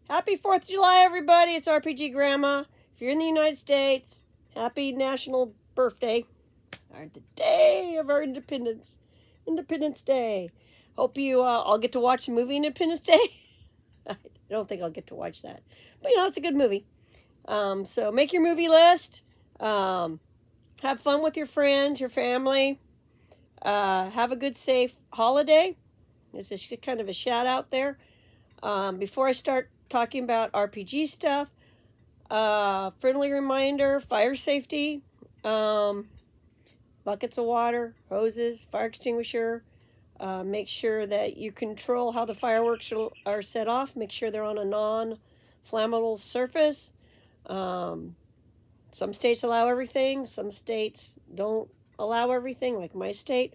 Happy 4th of July, everybody. It's RPG Grandma. If you're in the United States, happy National Birthday. Or the day of our independence. Independence Day. Hope you all get to watch the movie Independence Day. I don't think I'll get to watch that. But, it's a good movie. So make your movie list. Have fun with your friends, your family. Have a good, safe holiday. This is kind of a shout out there. Before I start talking about RPG stuff, friendly reminder, fire safety, buckets of water, hoses, fire extinguisher. Make sure that you control how the fireworks are set off. Make sure they're on a non-flammable surface. Some states allow everything. Some states don't allow everything, like my state.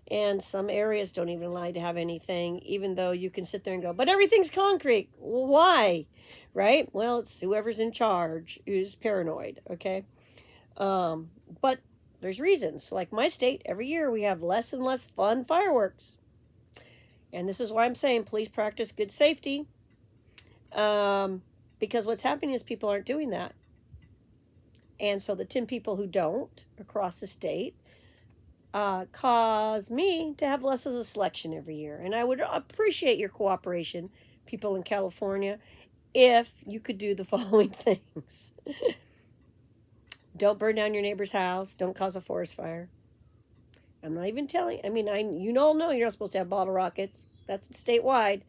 And some areas don't even allow you to have anything, even though you can sit there and go, but everything's concrete. Why? Right? Well, it's whoever's in charge who's paranoid, okay? But there's reasons. Like my state, every year we have less and less fun fireworks. And this is why I'm saying, please practice good safety. Because what's happening is people aren't doing that. And so the 10 people who don't across the state cause me to have less of a selection every year. And I would appreciate your cooperation, people in California, if you could do the following things. Don't burn down your neighbor's house. Don't cause a forest fire. I'm not even telling. You all know you're not supposed to have bottle rockets. That's statewide.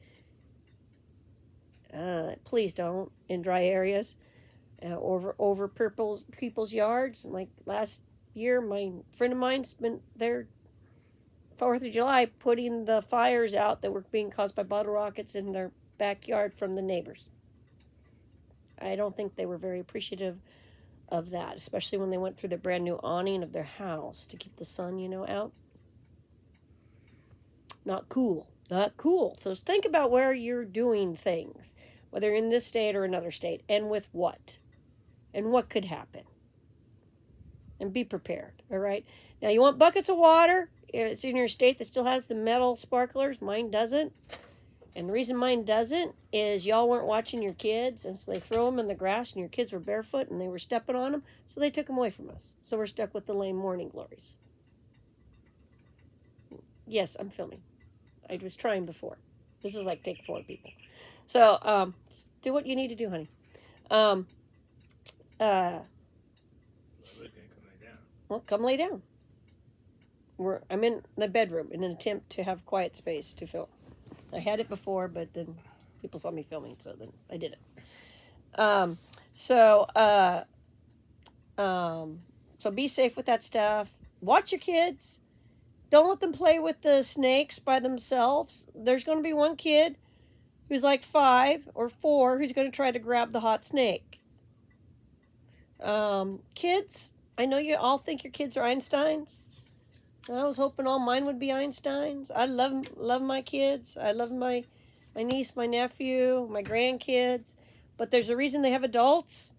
Please don't in dry areas. Over people's yards. Like last year, my friend of mine spent their 4th of July putting the fires out that were being caused by bottle rockets in their backyard from the neighbors. I don't think they were very appreciative of that, especially when they went through the brand new awning of their house to keep the sun, out. Not cool. Not cool. So think about where you're doing things, whether in this state or another state, and with what. And what could happen. And be prepared, all right? Now, you want buckets of water. It's in your state that still has the metal sparklers. Mine doesn't. And the reason mine doesn't is y'all weren't watching your kids, and so they throw them in the grass, and your kids were barefoot, and they were stepping on them, so they took them away from us. So we're stuck with the lame morning glories. Yes, I'm filming. I was trying before. This is like take 4 people. So do what you need to do, honey. Well, come lay down. I'm in the bedroom in an attempt to have quiet space to film. I had it before, but then people saw me filming, so then I did it. So be safe with that stuff. Watch your kids. Don't let them play with the snakes by themselves. There's going to be one kid who's like 5 or 4 who's going to try to grab the hot snake. Kids, I know you all think your kids are Einsteins. I was hoping all mine would be Einsteins. I love my kids. I love my niece, my nephew, my grandkids. But there's a reason they have adults.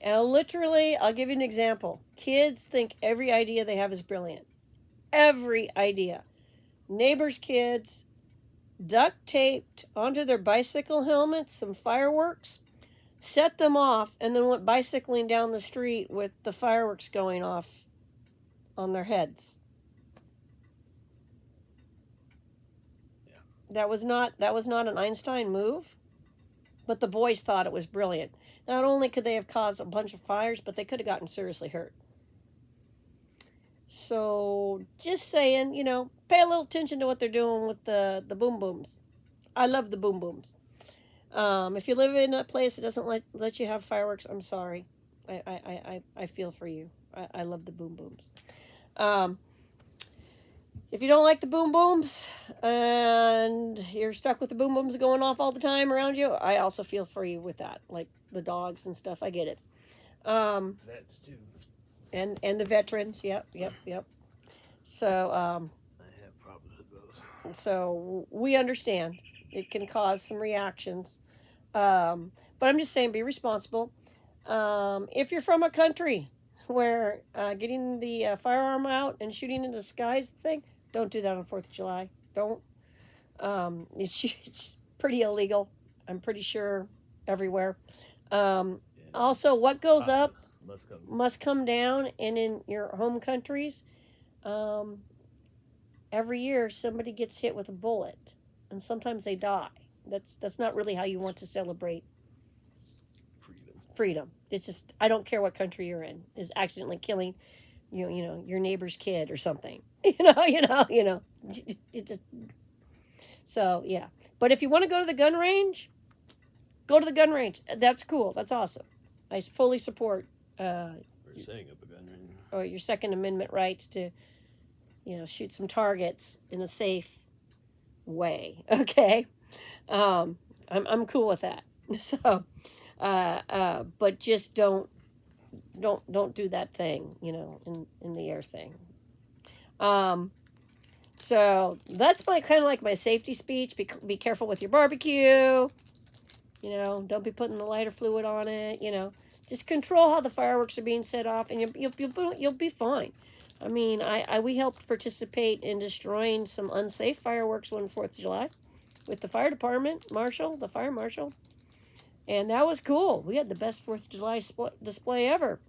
And literally, I'll give you an example. Kids think every idea they have is brilliant. Every idea. Neighbors' kids duct taped onto their bicycle helmets some fireworks, set them off, and then went bicycling down the street with the fireworks going off on their heads. Yeah. That was not an Einstein move, but the boys thought it was brilliant. Not only could they have caused a bunch of fires, but they could have gotten seriously hurt. So just saying, pay a little attention to what they're doing with the boom booms. I love the boom booms. If you live in a place that doesn't let you have fireworks, I'm sorry. I feel for you. I love the boom booms. If you don't like the boom booms and you're stuck with the boom booms going off all the time around you, I also feel for you with that. Like the dogs and stuff. I get it. Vets too. And the veterans. Yep. So, I have problems with those. So we understand it can cause some reactions. But I'm just saying, be responsible. If you're from a country where getting the firearm out and shooting into the skies thing, don't do that on 4th of July. Don't. It's pretty illegal. I'm pretty sure everywhere. Also, what goes up must come down, and in your home countries, um, every year somebody gets hit with a bullet, and sometimes they die. That's not really how you want to celebrate freedom. It's just I don't care what country you're in is accidentally killing your neighbor's kid or something. It's just, so yeah. But if you want to go to the gun range, go to the gun range. That's cool. That's awesome. I fully support setting up a gun range. Or your Second Amendment rights to shoot some targets in a safe way. Okay, I'm cool with that. So, but just don't do that thing, in the air thing. So that's my kind of like my safety speech. Be careful with your barbecue. Don't be putting the lighter fluid on it. Just control how the fireworks are being set off, and you'll be fine. I mean, we helped participate in destroying some unsafe fireworks on 4th of July with the fire department the fire marshal, and that was cool. We had the best 4th of July display ever.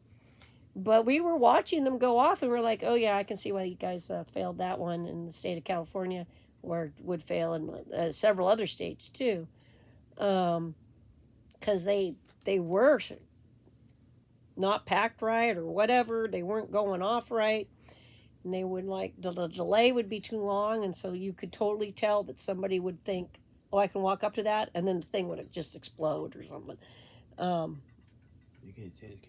But we were watching them go off, and we're like, oh, yeah, I can see why you guys failed that one in the state of California, or would fail in several other states, too. Because they were not packed right or whatever. They weren't going off right. And they would the delay would be too long, and so you could totally tell that somebody would think, oh, I can walk up to that, and then the thing would just explode or something. Can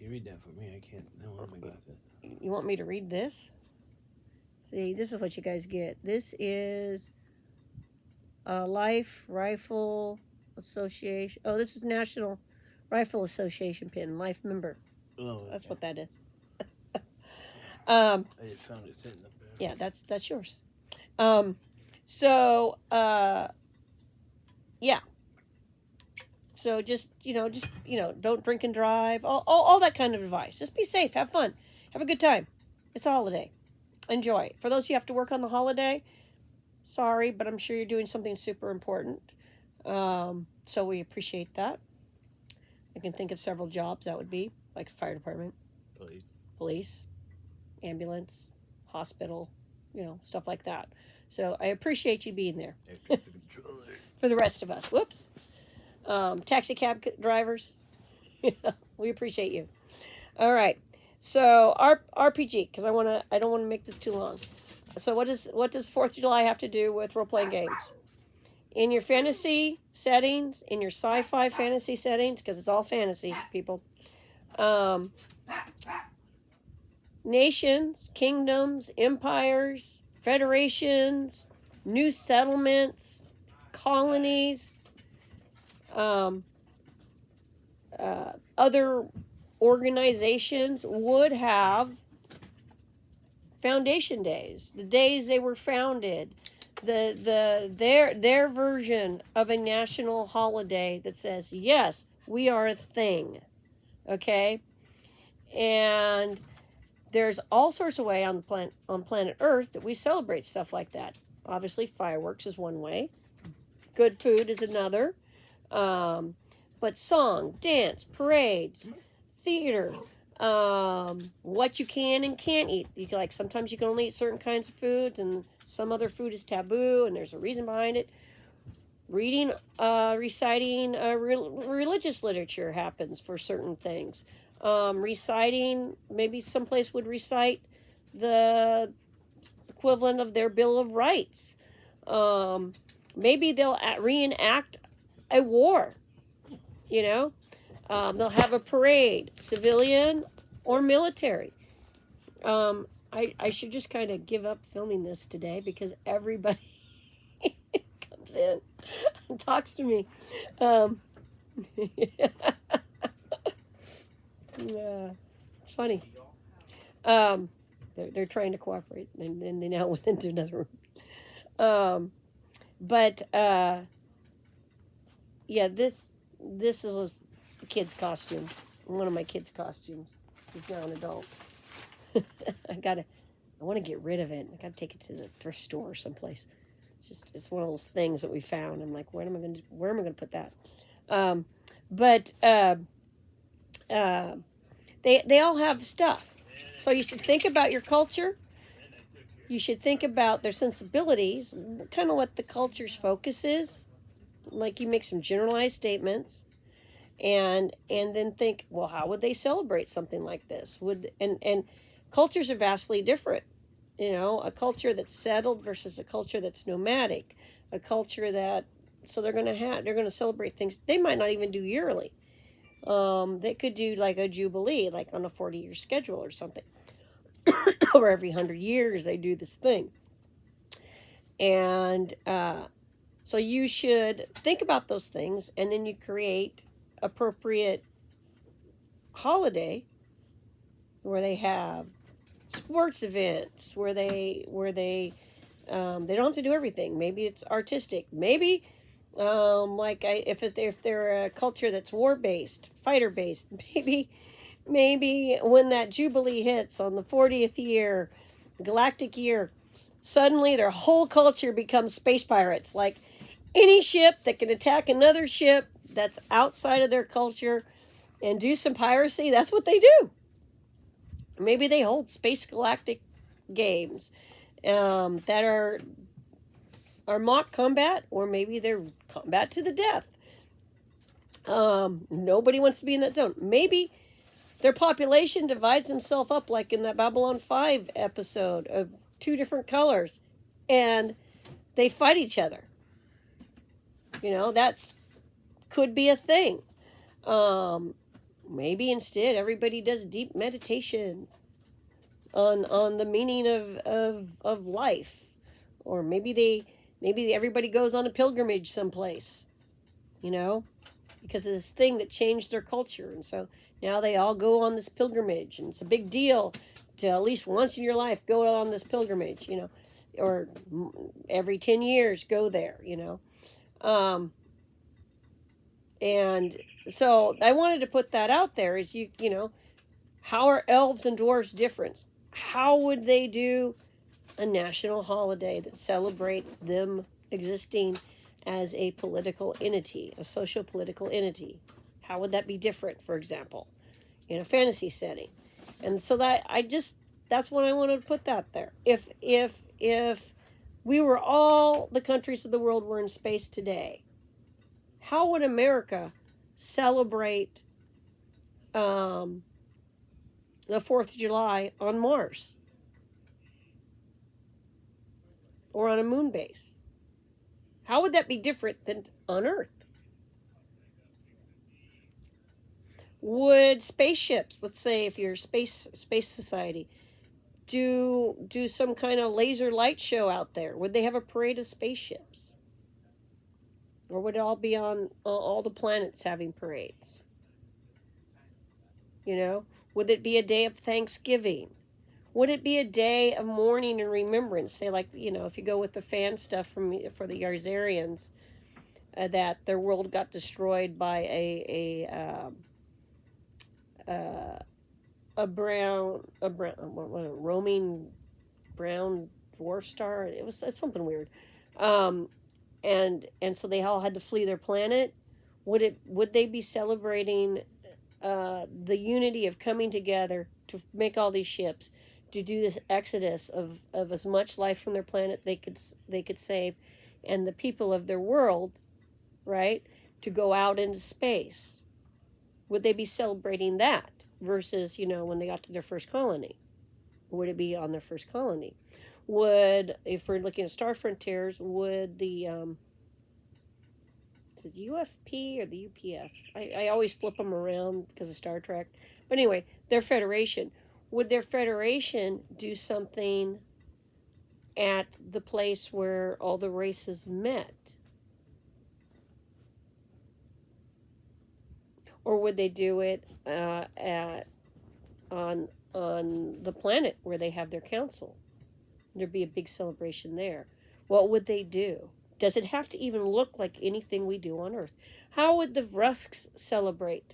you read that for me? I can't. I don't have my glasses. You want me to read this? See, this is what you guys get. This is Life Rifle Association. Oh, this is National Rifle Association pin. Life member. Oh, okay. That's what that is. I just found it sitting up there. Yeah, that's yours. Yeah. So just don't drink and drive. All that kind of advice. Just be safe. Have fun. Have a good time. It's a holiday. Enjoy. For those who have to work on the holiday, sorry, but I'm sure you're doing something super important. So we appreciate that. I can think of several jobs that would be, like fire department, police, ambulance, hospital, stuff like that. So I appreciate you being there. For the rest of us. Whoops. Taxi cab drivers, we appreciate you. All right, so RPG, because I don't want to make this too long. So what does 4th of July have to do with role-playing games? In your fantasy settings, in your sci-fi fantasy settings, because it's all fantasy, people. Nations, kingdoms, empires, federations, new settlements, colonies, other organizations would have foundation days, the days they were founded, their version of a national holiday that says, yes, we are a thing. Okay? And there's all sorts of ways on planet Earth that we celebrate stuff like that. Obviously, fireworks is one way. Good food is another. But song, dance, parades, theater, what you can and can't eat. Sometimes you can only eat certain kinds of foods, and some other food is taboo, and there's a reason behind it. Reading, reciting religious literature happens for certain things. Reciting, maybe someplace would recite the equivalent of their Bill of Rights. Maybe they'll reenact a war, they'll have a parade, civilian or military. I should just kind of give up filming this today because everybody comes in and talks to me. Yeah, it's funny. They're trying to cooperate, and they now went into another room. Yeah, this was the kid's costume. One of my kids' costumes. He's now an adult. I want to get rid of it. I gotta take it to the thrift store or someplace. It's one of those things that we found. I'm like, where am I gonna put that? But they all have stuff. So you should think about your culture. You should think about their sensibilities, kind of what the culture's focus is. Like you make some generalized statements, and then think, well, how would they celebrate something like this? And cultures are vastly different. You know, a culture that's settled versus a culture that's nomadic, a culture that so they're going to celebrate things they might not even do yearly. They could do like a jubilee, like on a 40-year schedule or something, or every 100 years they do this thing. And so you should think about those things, and then you create appropriate holiday where they have sports events, where they don't have to do everything. Maybe it's artistic. Maybe if they're a culture that's war based, fighter based, maybe when that jubilee hits on the 40th year, galactic year, suddenly their whole culture becomes space pirates. Like any ship that can attack another ship that's outside of their culture and do some piracy, that's what they do. Maybe they hold space galactic games that are mock combat, or maybe they're combat to the death. Nobody wants to be in that zone. Maybe their population divides themselves up like in that Babylon 5 episode of 2 different colors, and they fight each other. You know, that's could be a thing. Maybe instead everybody does deep meditation on the meaning of life, or maybe everybody goes on a pilgrimage someplace, you know, because of this thing that changed their culture, and so now they all go on this pilgrimage, and it's a big deal to at least once in your life go on this pilgrimage, you know, or every 10 years go there, you know. And so I wanted to put that out there is you know, how are elves and dwarves different? How would they do a national holiday that celebrates them existing as a political entity, a social-political entity? How would that be different, for example, in a fantasy setting? And so that's what I wanted to put that there. If we were all the countries of the world were in space today, how would America celebrate the 4th of July on Mars? Or on a moon base? How would that be different than on Earth? Would spaceships, let's say if you're a space society, do some kind of laser light show out there? Would they have a parade of spaceships? Or would it all be on all the planets having parades? You know, would it be a day of Thanksgiving? Would it be a day of mourning and remembrance? Say, like, you know, if you go with the fan stuff for the Yarzarians, that their world got destroyed by a roaming brown dwarf star. It's something weird. And so they all had to flee their planet. Would they be celebrating the unity of coming together to make all these ships, to do this exodus of as much life from their planet they could save, and the people of their world, right, to go out into space? Would they be celebrating that versus, you know, when they got to their first colony? Would it be on their first colony? If we're looking at Star Frontiers, would the is it UFP or the UPF? I always flip them around because of Star Trek. But anyway, their Federation. Would their Federation do something at the place where all the races met? Or would they do it on the planet where they have their council? There'd be a big celebration there. What would they do? Does it have to even look like anything we do on Earth? How would the Vrusks celebrate,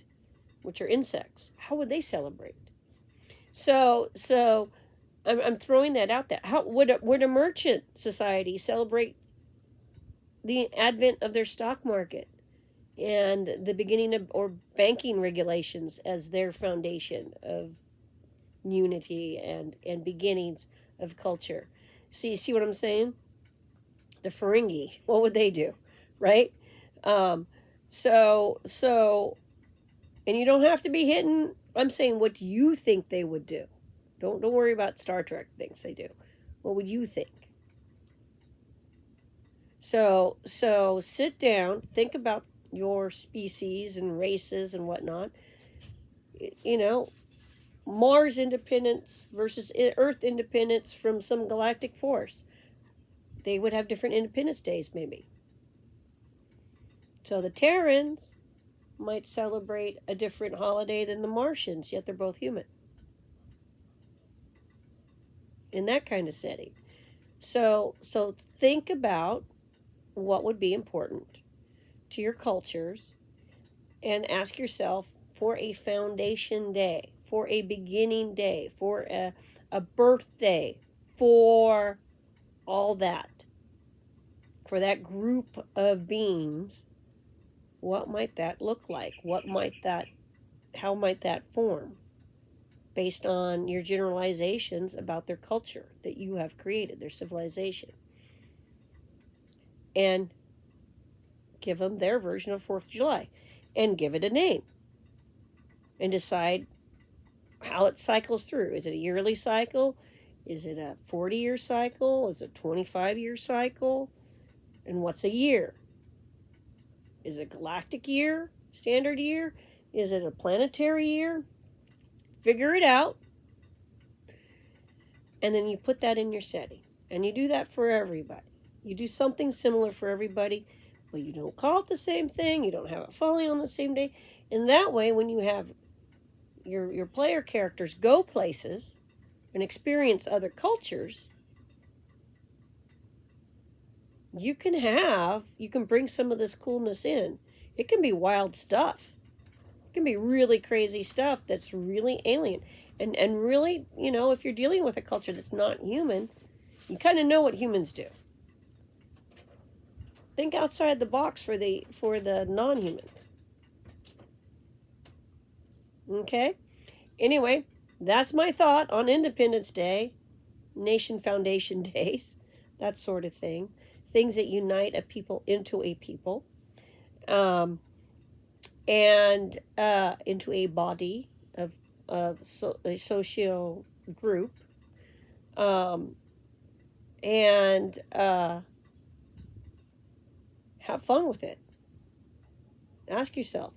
which are insects? How would they celebrate? So I'm throwing that out there. How would a merchant society celebrate the advent of their stock market? and the beginning of or banking regulations as their foundation of unity and beginnings of culture. See what I'm saying? The Ferengi, what would they do, right? Um, so, and you don't have to be hidden. I'm saying, what do you think they would do? Don't worry about Star Trek things they do. What would you think? So sit down, think about your species and races and whatnot. You know, Mars independence versus Earth independence from some galactic force. They would have different independence days, maybe. So the Terrans might celebrate a different holiday than the Martians, yet they're both human. In that kind of setting. So think about what would be important to your cultures and ask yourself for a foundation day, for a beginning day, for a birthday, for all that, for that group of beings. What might that look like? How might that form based on your generalizations about their culture that you have created, their civilization? And give them their version of 4th of July and give it a name and decide how it cycles through. Is it a yearly cycle? Is it a 40-year cycle? Is it a 25-year cycle? And what's a year? Is it a galactic year? Standard year? Is it a planetary year? Figure it out. And then you put that in your setting. And you do that for everybody. You do something similar for everybody, but you don't call it the same thing. You don't have it falling on the same day. And that way, when you have your player characters go places and experience other cultures, you can bring some of this coolness in. It can be wild stuff. It can be really crazy stuff that's really alien. And really, if you're dealing with a culture that's not human, you kind of know what humans do. Think outside the box for the non-humans. Okay? Anyway, that's my thought on Independence Day, Nation Foundation Days, that sort of thing. Things that unite a people into a people, and into a body of a social group, and have fun with it. Ask yourself,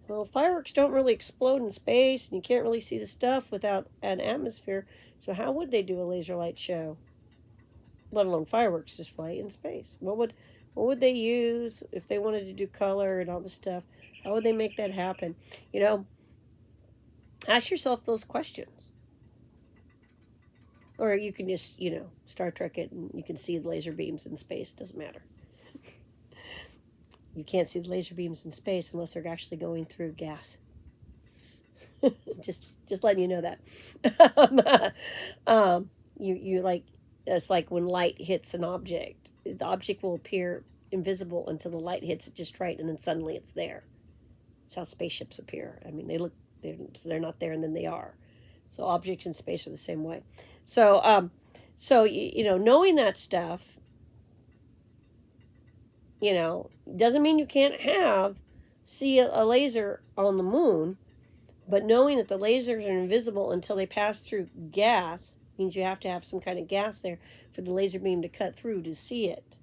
well, fireworks don't really explode in space, and you can't really see the stuff without an atmosphere, so how would they do a laser light show? Let alone fireworks display in space. What would they use if they wanted to do color and all this stuff? How would they make that happen? Ask yourself those questions. Or you can just, Star Trek it and you can see the laser beams in space. Doesn't matter. You can't see the laser beams in space unless they're actually going through gas. just letting you know that. It's like when light hits an object. The object will appear invisible until the light hits it just right, and then suddenly it's there. That's how spaceships appear. I mean, they're not there, and then they are. So objects in space are the same way. So knowing that stuff, doesn't mean you can't see a laser on the moon, but knowing that the lasers are invisible until they pass through gas means you have to have some kind of gas there for the laser beam to cut through to see it.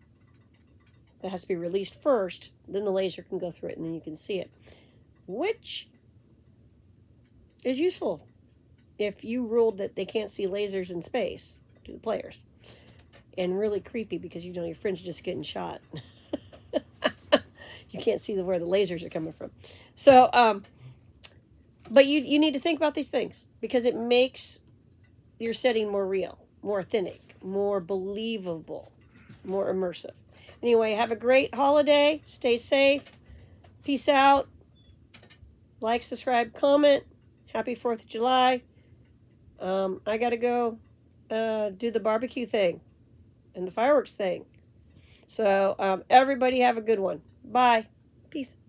That has to be released first, then the laser can go through it, and then you can see it. Which is useful if you ruled that they can't see lasers in space to the players. And really creepy because your friend's just getting shot. You can't see where the lasers are coming from. So, but you need to think about these things because it makes your setting more real, more authentic, more believable, more immersive. Anyway, have a great holiday. Stay safe. Peace out. Like, subscribe, comment. Happy 4th of July. I got to go do the barbecue thing and the fireworks thing. So everybody have a good one. Bye. Peace.